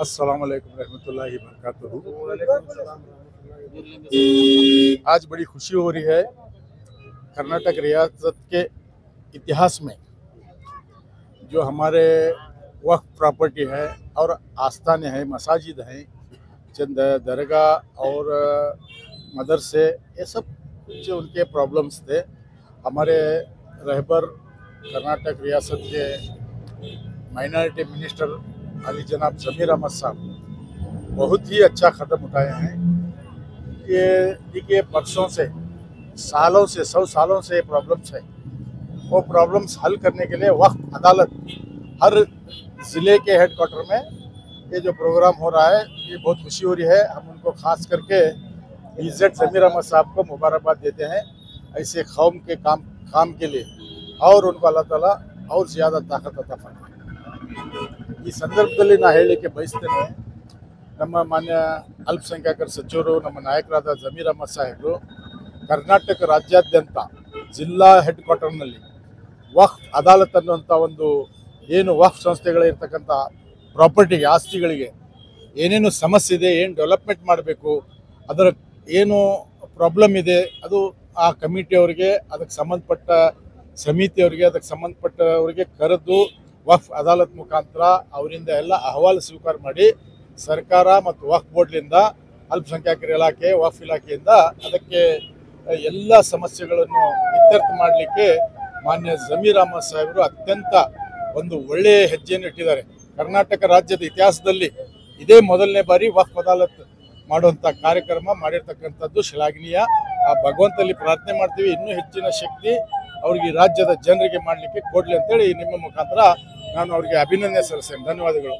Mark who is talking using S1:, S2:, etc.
S1: अस्सलाम वालेकुम रहमतुल्लाहि वबरकातुहू। आज बड़ी खुशी हो रही है। कर्नाटक रियासत के इतिहास में जो हमारे वक्फ प्रॉपर्टी है और आस्थाने हैं, मसाजिद हैं, चंद दरगाह और मदरसे, ये सब जो उनके प्रॉब्लम्स थे, हमारे रहबर कर्नाटक रियासत के माइनॉरिटी मिनिस्टर अली जनाब ज़मीर अहमद साहब बहुत ही अच्छा कदम उठाए हैं। ये देखिए, बरसों से, सालों से, 100 सालों से प्रॉब्लम्स है। वो प्रॉब्लम्स हल करने के लिए वक्फ अदालत हर ज़िले के हेडक्वार्टर में ये जो प्रोग्राम हो रहा है, ये बहुत खुशी हो रही है। हम उनको खास करके इज़्ज़त ज़मीर अहमद साहब को मुबारकबाद देते हैं ऐसे कौम के काम के लिए, और उनको अल्लाह ताला और ज़्यादा ताकत अता फरमाए। ಈ ಸಂದರ್ಭದಲ್ಲಿ ನಾ ಹೇಳಲಿಕ್ಕೆ ಬಯಸ್ತೇನೆ, ನಮ್ಮ ಮಾನ್ಯ ಅಲ್ಪಸಂಖ್ಯಾತರ ಸಚಿವರು, ನಮ್ಮ ನಾಯಕರಾದ ಝಮೀರ್ ಅಹಮದ್ ಸಾಹೇಬರು ಕರ್ನಾಟಕ ರಾಜ್ಯಾದ್ಯಂತ ಜಿಲ್ಲಾ ಹೆಡ್ ಕ್ವಾರ್ಟರ್ನಲ್ಲಿ ವಕ್ಫ್ ಅದಾಲತ್ ಅನ್ನುವಂಥ ಒಂದು ಏನು ವಕ್ಫ್ ಸಂಸ್ಥೆಗಳಿರ್ತಕ್ಕಂಥ ಪ್ರಾಪರ್ಟಿಗೆ, ಆಸ್ತಿಗಳಿಗೆ ಏನೇನು ಸಮಸ್ಯೆ ಇದೆ, ಏನು ಡೆವಲಪ್ಮೆಂಟ್ ಮಾಡಬೇಕು, ಅದರ ಏನು ಪ್ರಾಬ್ಲಮ್ ಇದೆ, ಅದು ಆ ಕಮಿಟಿಯವರಿಗೆ, ಅದಕ್ಕೆ ಸಂಬಂಧಪಟ್ಟ ಸಮಿತಿಯವರಿಗೆ, ಅದಕ್ಕೆ ಸಂಬಂಧಪಟ್ಟವರಿಗೆ ಕರೆದು ವಕ್ಫ್ ಅದಾಲತ್ ಮುಖಾಂತರ ಅವರಿಂದ ಎಲ್ಲ ಅಹವಾಲು ಸ್ವೀಕಾರ ಮಾಡಿ ಸರ್ಕಾರ ಮತ್ತು ವಕ್ಫ್ ಬೋರ್ಡ್ನಿಂದ, ಅಲ್ಪಸಂಖ್ಯಾತರ ಇಲಾಖೆ, ವಕ್ಫ್ ಇಲಾಖೆಯಿಂದ ಅದಕ್ಕೆ ಎಲ್ಲ ಸಮಸ್ಯೆಗಳನ್ನು ಇತ್ಯರ್ಥ ಮಾಡಲಿಕ್ಕೆ ಮಾನ್ಯ ಝಮೀರ್ ಅಹಮದ್ ಸಾಹೇಬರು ಅತ್ಯಂತ ಒಂದು ಒಳ್ಳೆಯ ಹೆಜ್ಜೆಯನ್ನು ಇಟ್ಟಿದ್ದಾರೆ. ಕರ್ನಾಟಕ ರಾಜ್ಯದ ಇತಿಹಾಸದಲ್ಲಿ ಇದೇ ಮೊದಲನೇ ಬಾರಿ ವಕ್ಫ್ ಅದಾಲತ್ ಮಾಡುವಂಥ ಕಾರ್ಯಕ್ರಮ ಮಾಡಿರ್ತಕ್ಕಂಥದ್ದು ಶ್ಲಾಘನೀಯ. ಆ ಭಗವಂತಲ್ಲಿ ಪ್ರಾರ್ಥನೆ ಮಾಡ್ತೀವಿ, ಇನ್ನೂ ಹೆಚ್ಚಿನ ಶಕ್ತಿ ಅವ್ರಿಗೆ ರಾಜ್ಯದ ಜನರಿಗೆ ಮಾಡಲಿಕ್ಕೆ ಕೊಡಲಿ ಅಂತೇಳಿ ನಿಮ್ಮ ಮುಖಾಂತರ ನಾನು ಅವರಿಗೆ ಅಭಿನಂದನೆ ಸಲ್ಲಿಸ್ತೇನೆ. ಧನ್ಯವಾದಗಳು.